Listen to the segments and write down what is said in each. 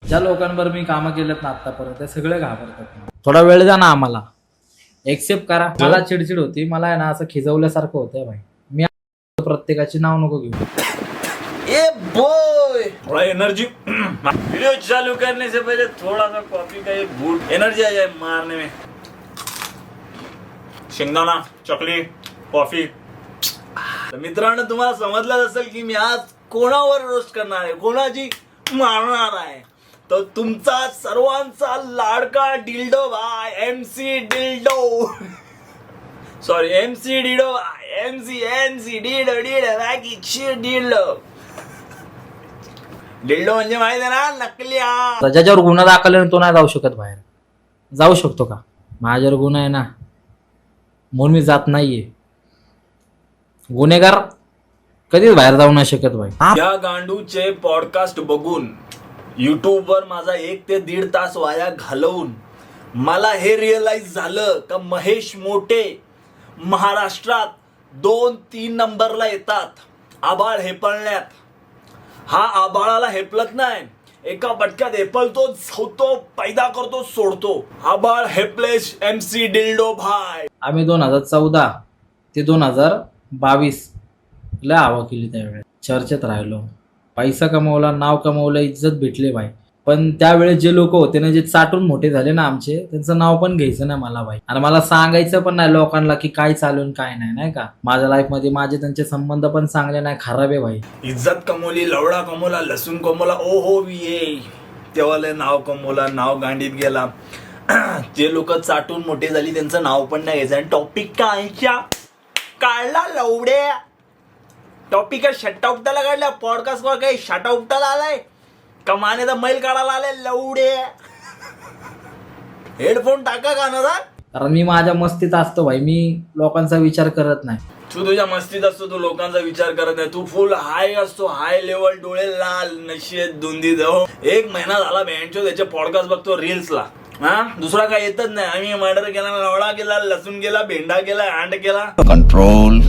ज्या लोकांवर मी कामं केलेत ना आतापर्यंत ते सगळे घाबरतात. थोडा वेळ द्या ना आम्हाला, एक्सेप्ट करा. मला चिडचिड होती, मला आहे ना असं खिजवल्यासारखं होतंय भाई. मी प्रत्येकाची नाव नको घेऊ. ए बॉय, थोड़ा एनर्जी वीडियो चालू करने से पहले थोड़ा सा कॉफी का एक घूंट एनर्जी आ जाए मारने में. शेंगदाणा, चकली, कॉफी. तर मित्रांनो, तुम्हाला समजलं असेल की मी आज कोणावर रोस्ट करणार आहे, कोणाची मारणार आहे. तर तुमचा सर्वांचा लाडका डिल्डो भाई MC dildo, sorry MC dildo भाई, MC डिल्डो डिल्डो डिल्डो म्हणजे माहिती आहे ना, नकली. ज्याच्यावर गुन्हा दाखल आहे तो नाही जाऊ शकत बाहेर. जाऊ शकतो का? माझ्यावर गुन्हा आहे ना, म्हणून मी जात नाहीये. गुन्हेगार कधीच बाहेर जाऊ नाही शकत भाई. या गांडूचे पॉडकास्ट बघून युट्यूबवर माझा 1 ते 1.5 तास वाया घालवून मला हे रिअलाइज झालं का महेश मोठे महाराष्ट्रात 2-3 नंबरला येतात आबाळ हेपळण्यात. हा आबाळाला हेपलत नाही, एका पटक्यात हेपलतो, झवतो, पैदा करतो, सोडतो. आबाळ हेपलेश MC डिल्डो भाई. आम्ही 2014 ते 2022 लय हवा केली त्यावेळेस. चर्चेत राहिलो, पैसा कमवला, नाव कमवलं, इज्जत भेटले भाई. पण त्यावेळेस जे लोक होते ना, जे चाटून मोठे झाले ना आमचे, त्यांचं नाव पण घ्यायचं नाही मला भाई. आणि मला सांगायचं पण नाही लोकांना की काय चालून काय नाही, नाही का. माझ्या लाईफ मध्ये माझे त्यांचे संबंध पण चांगले नाही, खराब आहे भाई. इज्जत कमवली, लवडा कमवला, लसूण कमवला, ओ हो ये तेव्हा नाव कमवला, नाव गांडीत गेला. जे लोक चाटून मोठे झाली त्यांचं नाव पण नाही घ्यायचं. आणि टॉपिक काय काढला लवड्या, टॉपिक शटाउपटाला काढल्या. पॉडकास्ट वर काही शटाउपटाला आलाय का, मानेचा मैल काढायला आलाय लवडे. हेडफोन टाका कानाचा. कारण मी माझ्या मस्तीत असतो भाई, मी लोकांचा विचार करत नाही. तू तुझ्या मस्तीत असतो, तू लोकांचा विचार करत नाही. तू फुल हाय असतो, हाय लेवल, डोळे लाल, नशेत धुंदी जाऊ. 1 महिना झाला बँचो त्याचे पॉडकास्ट बघतो रील्सला. हा, दुसरा काय येतच नाही. आम्ही मर्डर केला, लवडा केला, लसूण केला, भेंडा केला, अंड केला, कंट्रोल,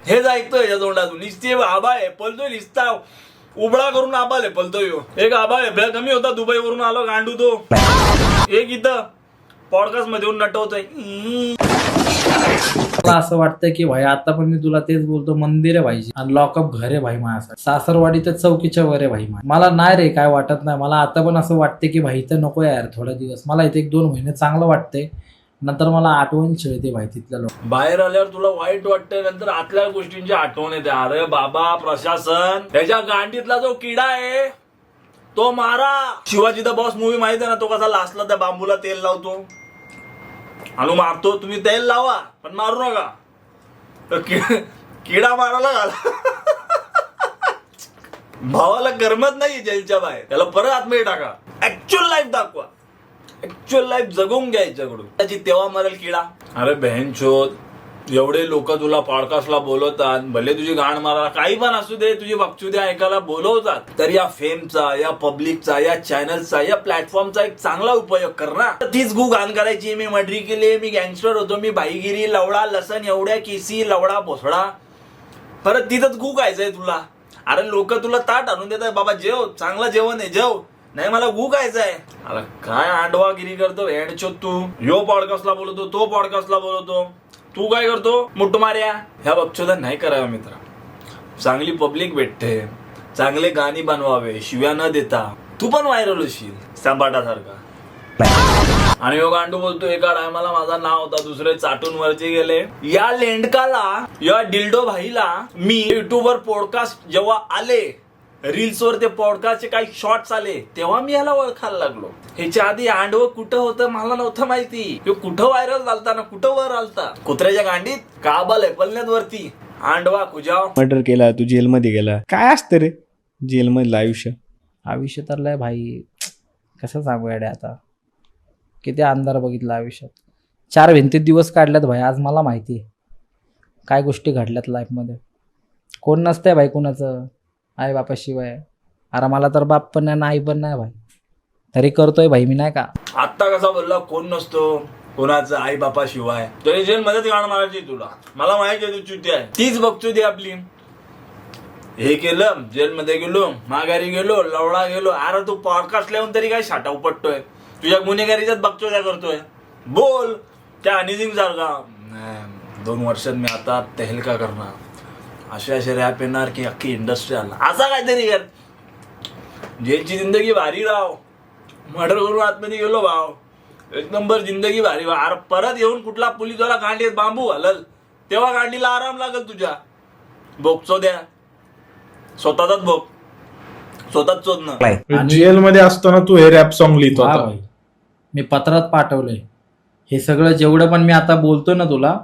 हेच ऐकतोय याच्या तोंडातून. निस्ते आबा पलतोय, निसता उबळा करून आबाले पलतोय. एक आबा कमी होता, दुबई वरून आलो गांडू तो. एक इथं पॉडकास्ट मध्ये येऊन नटवतोय. मला असं वाटतंय की भाई आता पण मी तुला तेच बोलतो, मंदिर आहे भाई आणि लॉकअप घर आहे भाई माझ्यासाठी. सासरवाडी तर चौकीच्या वर आहे भाई. मला नाही रे काय वाटत नाही. मला आता पण असं वाटते की भाई इथं नको यार थोडा दिवस. मला इथे 1-2 महिने चांगलं वाटतंय, नंतर मला आठवण छळते भाई तिथल्या लोक. बाहेर आल्यावर तुला वाईट वाटतंय, नंतर आतल्या गोष्टींची आठवण येते. अरे बाबा, प्रशासन त्याच्या गांडीतला जो किडा आहे तो मारा. शिवाजी द बॉस मूवी माहिती आहे ना, तो कसा लास्टला त्या बांबूला तेल लावतो आणि मारतो. तुम्ही तेल लावा पण मारू नका. किडा मारायला घाला. भावाला करमत नाही जेलच्या बाहेर, त्याला परत आतमध्ये टाका. ऍक्च्युअल लाईफ दाखवा, ऍक्च्युअल लाईफ जगून घ्यायच्याकडून. त्याची तेव्हा मरेल किडा. अरे बहनचोद, एवढे लोक तुला पॉडकास्टला बोलवतात, भले तुझी गाण मारायला काही पण असू दे, तुझी बकचुदी ऐकायला बोलवतात, तर या फेमचा, या पब्लिकचा, या चॅनलचा, या प्लॅटफॉर्मचा एक चांगला उपयोग कर ना. तीच गू घाण करायची, मी मर्डरी केली, मी गँगस्टर होतो, मी बाईगिरी, लवडा, लसण, एवढ्या केसी, लवडा, भोसडा, परत तिथंच गू खायचंय तुला. अरे लोक तुला ताट आणून देत आहे, बाबा जेव, चांगलं जेवण आहे, जेव. नाही मला गू खायचंय. अरे काय आंडवागिरी करतो हेडचोत तू. यो पॉडकास्टला बोलवतो, तो पॉडकास्टला बोलवतो, तू काय करतो मुठ मार्या. ह्या बक्षोदा नाही करावं मित्र. चांगली पब्लिक भेटते, चांगले गाणी बनवावे शिव्या न देता. तू पण व्हायरल होशील सांबाटासारखा. आणि यो गांडू बोलतो एका टायमाला माझा नाव होता, दुसरे चाटून वरचे गेले. या लेंडकाला, या डिल्डो भाईला मी युट्यूबवर पॉडकास्ट जेव्हा आले, रील्सवर ते पॉडकास्टचे काही शॉर्ट्स आले, तेव्हा मी याला ओळखायला लागलो. ह्याच्या आधी आंडव कुठं होतं मला नव्हतं माहिती. ह्यो कुठं व्हायरल झालता ना, कुठं वर आलता. कुत्र्याच्या गांडीत काबल आहे पलण्यात वरती. आंडवा कुजाव मर्डर केला, तू जेलमध्ये गेला. काय असतं रे जेलमधलं आयुष्य तर लय भाई, कसं सांगू याडे. आता किती अंधार बघितला आयुष्यात. 4 भिंतीत दिवस काढल्यात भाई. आज मला माहिती आहे काय गोष्टी घडल्यात लाईफमध्ये. कोण नसतंय भाई कुणाचं आई बापाशिवाय. अरे मला तर बाप पण नाही, आई पण नाही भाई, तरी करतोय भाई मी, नाही का. आत्ता कसा बोलला कोण नसतो कोणाचं आई बापा शिवाय. तरी जेल मध्ये गाणं मारायची तुला. मला माहिती आहे तू चुती आहे, तीच बघतो ती आपली. हे केलं, जेलमध्ये गेलो, माघारी गेलो, लवडा गेलो. अरे तू पॉडकास्ट लावून तरी काय शाटा उपटतोय? तुझ्या गुन्हेगारीच्याच बघतोय काय करतोय? बोल त्या अनिजिंग सारखा 2 वर्षात मी आता तहलका करणार, असे रॅप येणार की अख्खी इंडस्ट्री आला, असा काहीतरी कर. जेलची जिंदगी भारी राव, मर्डर करून आतमध्ये गेलो भाव, 1 नंबर जिंदगी भारी. अरे परत येऊन कुठला पोलीसवाला गांडीत बांबू घालल तेव्हा गांडीला आराम लागल तुझ्या. भोगचो द्या स्वतःचाच भोग, स्वतःच चोदणं. आणि- जेलमध्ये असताना तू हे रॅप सॉन्ग लिहितो हा आता. भाई, मी पत्रात पाठवलंय हे सगळं. जेवढं पण मी आता बोलतो ना तुला,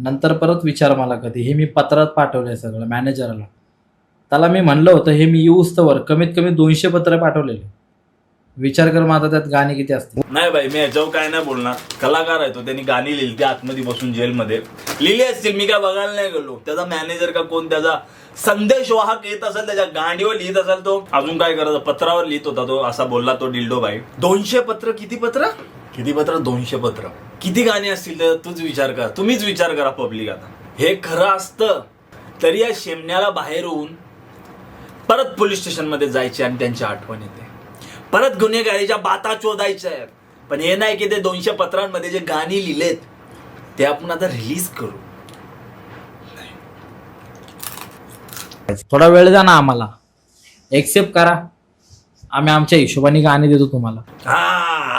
नंतर परत विचार मला कधी. हे मी पत्रात पाठवलंय सगळं मॅनेजरला. त्याला मी म्हणलं होतं हे मी येऊच तर कमीत कमी 200 पत्र पाठवलेले. विचार कर मग आता त्यात गाणी किती असतील. नाही भाई, मी याच्यावर काय नाही बोलणार. कलाकार आहे तो, त्यांनी गाणी लिहिली ती आतमध्ये बसून जेलमध्ये लिहिली असतील. मी काय बघायला नाही गेलो. त्याचा मॅनेजर का कोण त्याचा संदेश वाहक येत असेल, त्याच्या गांडीवर लिहित असेल, तो अजून काय करायचं पत्रावर लिहित होता तो. असा बोलला तो डिल्डो भाई. 200 पत्र, किती पत्र 200 पत्र, किती गाणी असतील तर तूच विचार कर, तुम्हीच विचार करा पब्लिक. आता हे खरं असतं तरी या शेमण्याला बाहेर होऊन परत पोलीस स्टेशनमध्ये जायचे आणि त्यांची आठवण येते. परत गुन्हेगारीच्या बाता चोदायच्या आहेत. पण हे नाही की ते 200 पत्रांमध्ये जे गाणी लिहिलेत ते आपण आता रिलीज करू. थोडा वेळ द्या ना आम्हाला, एक्सेप्ट करा, आम्ही आमच्या हिशोबाने गाणी देतो तुम्हाला. हा,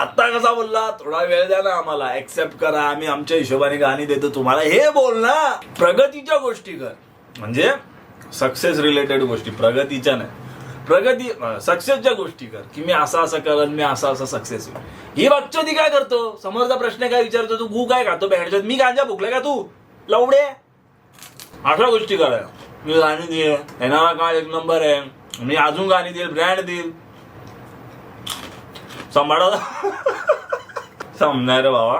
आता कसा बोलला, थोडा वेळ द्या ना आम्हाला, एक्सेप्ट करा, आम्ही आमच्या हिशोबाने गाणी देतो तुम्हाला. हे बोल ना, प्रगतीच्या गोष्टी कर, म्हणजे सक्सेस रिलेटेड गोष्टी, प्रगतीच्या नाही. प्रगती सक्सेसच्या गोष्टी कर की मी असं असं करेन, मी असं असं सक्सेस होईल. ही बच्चोदी काय करतो, समोरचा प्रश्न काय विचारतो, तू गू काय खातो बँडच्यात, मी गांजा भुकलाय का तू लवडे, अशा गोष्टी कराय. मी गाणी दे, येणारा काळ 1 नंबर आहे, मी अजून गाणी देईल, ब्रँड देईल. सांभाळा समजाय रे बाबा.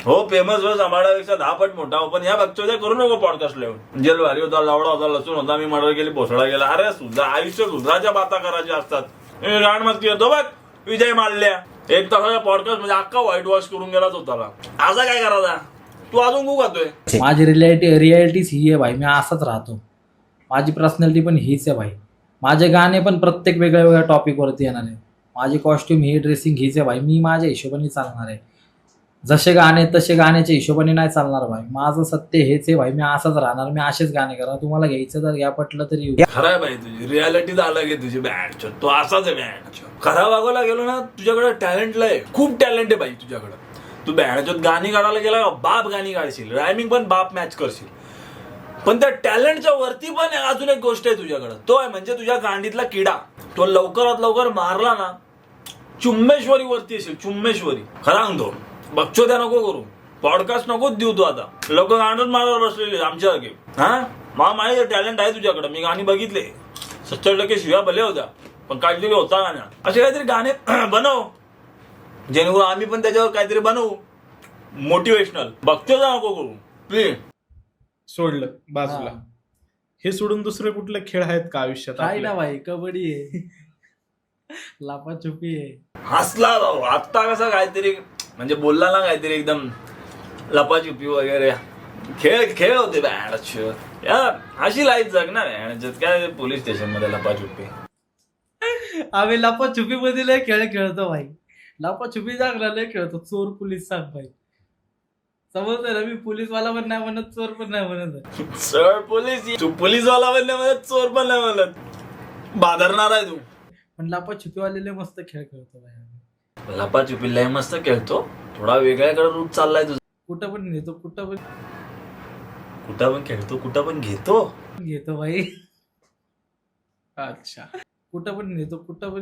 हो, फेमस हो, सांभाळापेक्षा 10 पट मोठा हो, पण या बच्चोद्या करू नको पॉडकास्ट लिहून. जेल भारी होता, लावडा होता, लसूण होता, मी मर्डर केली, भोसडा गेला. अरे सुद्धा आयुष्य सुधाच्या बाता करायच्या असतात. राण मस्ती करतो बघ विजय माल्ल्या, 1 तासाच्या पॉडकास्ट म्हणजे अख्खा व्हाईट वॉश करून गेलाच होता. असा काय करायचा, तू अजून गु खातोय. माझी रियालिटीच ही आहे भाई, मी असाच राहतो. माझी पर्सनॅलिटी पण हीच आहे भाई. माझे गाणे पण प्रत्येक वेगळ्या वेगळ्या टॉपिकवरती येणार आहे. माझी कॉस्ट्युम ही ड्रेसिंग हीच आहे भाई. मी माझ्या हिशोबाने चालणार आहे. जसे गाणे तसे गाण्याच्या हिशोबाने नाही चालणार भाई. माझं सत्य हेच आहे भाई. मी असाच राहणार, मी असेच गाणे करणार. तुम्हाला घ्यायचं तर घ्या, पटलं तरी येऊ. खरंय भाई, तुझी रियालिटी अलग आहे तुझी. बँड तो असाच आहे. बँड खरा वागायला गेलो ना, तुझ्याकडे टॅलेंट लय, खूप टॅलेंट आहे भाई तुझ्याकडे. तू बँडच्यात गाणी काढायला गेला, बाप गाणी काढशील, रायमिंग पण बाप मॅच करशील. पण त्या टॅलेंटच्या वरती पण अजून एक गोष्ट आहे तुझ्याकडे, तो आहे म्हणजे तुझ्या गांडीतला किडा. तो लवकरात लवकर मारला ना, चुम्मेश्वरी वरती असेल, चुम्मेश्वरी. खरा सांगतो, बच्चोद्या नको करू, पॉडकास्ट नको देऊ तू. आता लोक गाणंच मारायला बसलेले आमच्यासारखे. हा, मला माहिती टॅलेंट आहे तुझ्याकडे, मी गाणी बघितले. 70% शिव्या भले होत्या, पण काहीतरी होता गाण्या. असे काहीतरी गाणे बनव, जेणेकरून आम्ही पण त्याच्यावर काहीतरी बनवू मोटिवेशनल. बच्चोद्या नको करू प्लीज. सोडलं बाजूला. हा. हे सोडून दुसरे कुठले खेळ आहेत का आयुष्यात काय आपल्या? ना भाई, कबड्डी आहे, लापाछुपी आहे. हसला भाऊ आत्ता, कसा काहीतरी म्हणजे बोलला ना, काहीतरी एकदम लपाछुपी वगैरे खेळ होते बँड. अशी लाईफ जगणार आहे काय पोलीस स्टेशन मध्ये लपाछुपी. आम्ही लपाछुपी मध्ये लय खेळ खेळतो भाई. लपाछुपी जागला लय खेळतो. चोर पोलीस सांग भाई, समजलं ना. मी पोलीसवाला पण नाही म्हणत, चोर पण नाही म्हणत. सर पोलीस, तू पोलीसवाला पण नाही म्हणत, चोर पण नाही म्हणत, बाधरणार आहे तू. पण लपाछुपीवाले लय मस्त खेळ खेळतो भाई. लपाछुपी लय मस्त खेळतो, थोडा वेगळ्याकडे रूट चाललाय तुझा. कुठं पण नेतो, कुठं पण खेळतो, कुठं पण घेतो. घेतो भाई. अच्छा, कुठं पण नेतो, कुठं पण.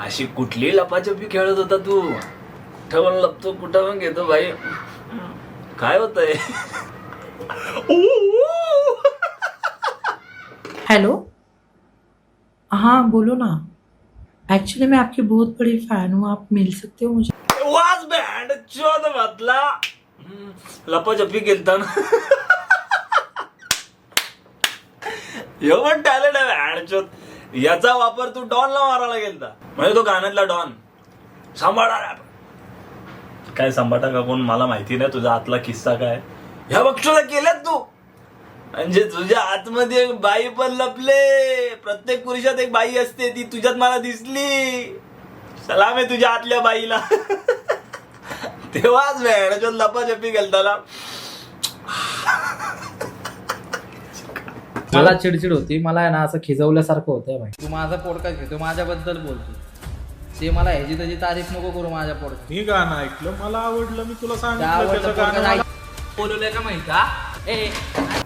अशी कुठली लपाछुपी खेळत होता तू? कुठं पण लपतो, कुठं पण घेतो भाई. काय होतंय? हेलो, हाँ बोलो ना. एक्चुअली मैं आपकी बहुत बड़ी फैन हूँ, आप मिल सकते हो मुझे? वाज बँड चोद बदला. लपाछपी खेळता ना, एवढं टॅलेंट आहे बँड चोद. याचा वापर तू डॉनला मारायला गेलता, म्हणजे तो गाण्यातला डॉन. सांभाळा काय सांभाळा का कोण मला माहिती नाही, तुझा आतला किस्सा काय ह्या बक्षला केल्यात तू. म्हणजे तुझ्या आतमध्ये एक बाई पण लपले. प्रत्येक पुरुषात एक बाई असते, ती तुझ्यात मला दिसली. सलाम आहे तुझ्या आतल्या बाईला. तेव्हाच वेळ लपाछपी गेलताला. मला चिडचिड होती, मला आहे ना असं खिजवल्यासारखं होतंय भाई. तू माझा पॉडकास्ट घेतो, माझ्याबद्दल बोलतो, ते मला ह्याची त्याची तारीफ नको करू माझ्या पॉडकास्ट. मी गाणं ऐकलं, मला आवडलं, मी तुला सांगितलं त्याचं गाणं मला- बोलवलंय का माहिती?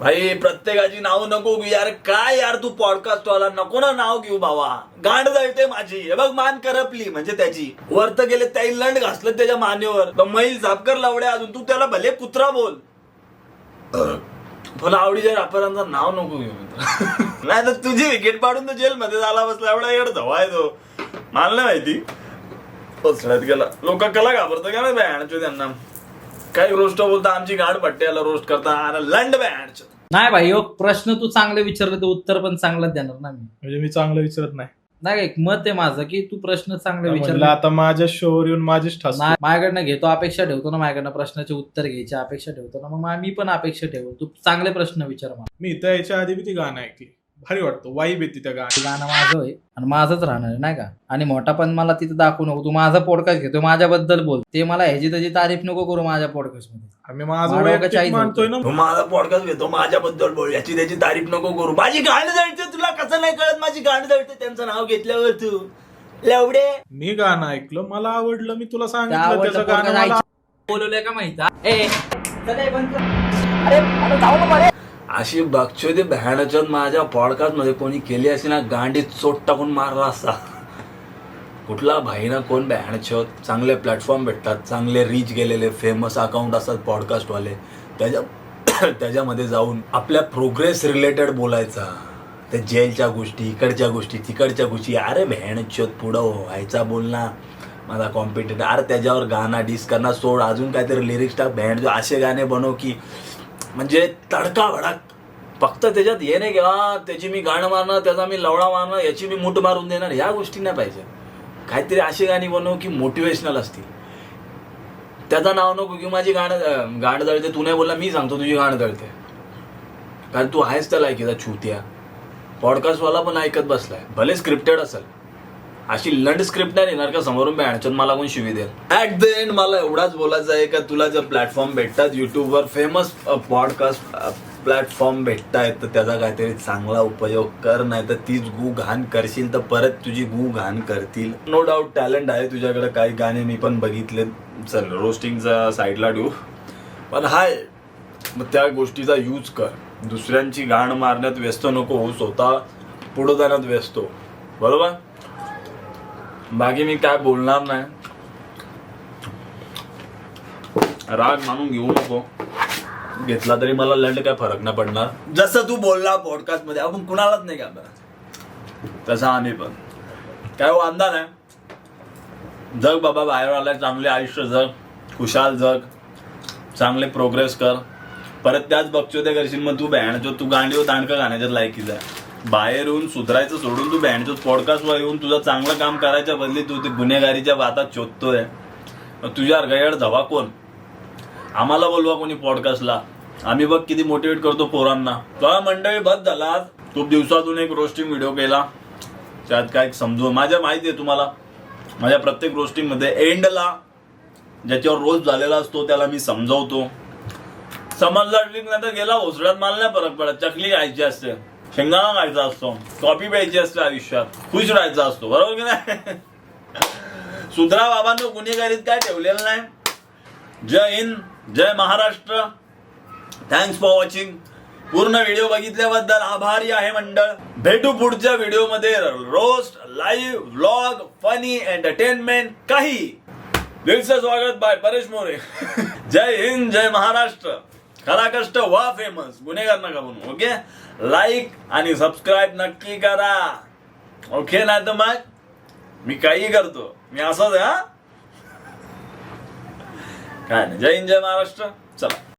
भाई प्रत्येकाची नाव नको घेऊ यार. काय यार तू पॉडकास्ट वाला, नको ना नाव घेऊ बाबा. गांड जळते माझी. हे बघ मान करपली म्हणजे त्याची. वरत गेले त्याही लंड घासलं त्याच्या मानेवर. तर मैल झापकर लावड्या अजून. तू त्याला भले कुत्रा बोल, पण आवडीच्या रापरांचं नाव नको घेऊ. नाही तर तुझी विकेट पाडून तो जेल मध्ये झाला बसला. एवढा येड धवाय तो. मला नाही माहिती. पसळ्यात गेला. लोक कला घाबरतं का नाही बॅनचो त्यांना. काही रोस्ट बोलता आमची गाड पट्ट्याला रोस्ट करता लंड बॅनच. नाही भाई, हो प्रश्न तू चांगले विचारले तर उत्तर पण चांगलंच देणार ना मी. म्हणजे मी चांगलं विचारत नाही. नाही, एक मत आहे माझं की तू प्रश्न चांगले म्हणलं विचारले. आता माझ्या शोवर येऊन माझीच ठास. नाही, माझ्याकडनं घेतो, अपेक्षा ठेवतो ना, माझ्याकडनं प्रश्नाचे उत्तर घ्यायची अपेक्षा ठेवतो ना, मग मी पण अपेक्षा ठेवू. तू चांगले प्रश्न विचार मला. मी इथं यायच्या आधी मी ती गाणं ऐकली, भारी वाटतं, वाईब येते त्या गाणं. ते गाणं माझं आहे आणि माझंच राहणार आहे, नाही का. आणि मोठा पण मला तिथं दाखवू नको. तू माझा पॉडकास्ट घेतो, माझ्याबद्दल बोल, ते मला ह्याची त्याची तारीफ नको करू माझ्या पॉडकास्ट मध्ये. आम्ही माझं मला वैयक्तिक काहीच मानतोय ना. तू माझा पॉडकास्ट घेतो, माझ्याबद्दल बोल, याची त्याची तारीफ नको करू. माझी गाणं जळते. तुला कसं नाही कळत माझी गाणं जळते त्यांचं नाव घेतल्यावर. तू लवडे. मी गाणं ऐकलं, मला आवडलं, मी तुला त्या सांगितलं आवडलं त्याचं podcast गाणं मला- बोलवलंय का माहिती? अशी बघचोदी भयानचोद माझ्या पॉडकास्ट मध्ये कोणी केली अशी ना, गांडीत चोट टाकून मारला असता. कुठला भाई ना कोण भयानचोद. चांगले प्लॅटफॉर्म भेटतात, चांगले रीच गेलेले फेमस अकाउंट असतात पॉडकास्टवाले. त्याच्यामध्ये जाऊन आपल्या प्रोग्रेस रिलेटेड बोलायचा. त्या जेलच्या गोष्टी, इकडच्या गोष्टी, तिकडच्या गोष्टी. अरे भयानचोद पुढं व्हायचा बोल ना माझा कॉम्पिटिटर. अरे त्याच्यावर गाणं डिस करणं सोड, अजून काहीतरी लिरिक्स टाक. भयान असे गाणे बनव की म्हणजे तडका भडक. फक्त त्याच्यात हे नाही की त्याची मी गाणं मारणार, त्याचा मी लवडा मारणार, याची मी मूठ मारून देणार, ह्या गोष्टी नाही पाहिजे. काहीतरी अशी गाणी बनव की मोटिवेशनल असतील. त्याचं नाव नको की माझी गाणं जळते. तू नाही बोलला, मी सांगतो तुझी गाणं जळते. कारण तू आहेस त्या लायकीचा छुत्या. पॉडकास्टवाला पण ऐकत बसलाय, भले स्क्रिप्टेड असेल. अशी लंड स्क्रिप्ट नाही येणार का समोरून बॅनचून मला कोण शिवी देईल. ऍट द एंड मला एवढाच बोलायचं आहे का तुला जर प्लॅटफॉर्म भेटतात युट्यूबवर, फेमस पॉडकास्ट प्लॅटफॉर्म भेटतायत, तर त्याचा काहीतरी चांगला उपयोग कर. नाही तर तीच गू घाण करशील तर परत तुझी गू घाण करतील. नो डाऊट टॅलेंट आहे तुझ्याकडे, काही गाणे मी पण बघितले. चल रोस्टिंगचा साईडला ठेवू, पण हाय मग त्या गोष्टीचा यूज कर. दुसऱ्यांची गाण मारण्यात व्यस्त नको होऊ, स्वतः पुढे जाण्यात व्यस्त हो. बरोबर. बाकी मी काय बोलणार नाही. राग मानून घेऊ नको. घेतला तरी मला लंड काय फरक नाही पडणार. जसं तू बोलला पॉडकास्ट मध्ये, आपण कुणालाच नाही घाबरत, तसा आम्ही पण काय वांदा नाही. जग बाबा, बाहेर आलाय, चांगले आयुष्य जग, खुशाल जग, चांगले प्रोग्रेस कर. परत त्याच बघचो ते करशील मग तू बॅनचो. तू गांडीवर दांडका गाण्याच्यात लायकीचा. बाहेर येऊन सुधारायचं सोडून तू बॅनचो पॉडकास्टवर येऊन तुझं चांगलं काम करायच्या बदली तू ते गुन्हेगारीच्या वातात शोधतोय. तुझ्या गैर धवा कोण? आम्हाला बोलवा कोणी पॉडकास्टला. आम्ही बघ किती मोटिवेट करतो पोरांना. तुला मंडळी बस झाला, खूप दिवसातून एक रोस्टिंग व्हिडिओ केला. त्यात काय समजू, माझ्या माहिती आहे तुम्हाला, माझ्या प्रत्येक रोस्टिंग मध्ये एंडला ज्याच्यावर रोज झालेला असतो त्याला मी समजावतो. समजला नंतर गेला ओसड्यात, मला नाही फरक पडत. चकली खायची असते, शेंगदाणा खायचा असतो, कॉफी प्यायची असते, आयुष्यात खुश राहायचा असतो. बरोबर की नाही? सुधरा बाबांनो, गुन्हेगारीत काय ठेवलेलं नाही. जय हिंद, जय महाराष्ट्र. Thanks for watching. पूर्ण व्हिडिओ बघितल्याबद्दल आभारी आहे मंडळ. भेटू पुढच्या व्हिडिओमध्ये. Roast, live, vlog, funny, entertainment, काही. दिल से स्वागत बाय परेश मोरे. जय हिंद, जय महाराष्ट्र. खरा कष्ट व्हा फेमस, गुन्हेगार नका बनू. ओके, लाईक आणि सबस्क्राईब नक्की करा. ओके, नाही तर मग मी काही करतो, मी असंच आहे. काय नाही. जय हिंद, जय महाराष्ट्र. चला.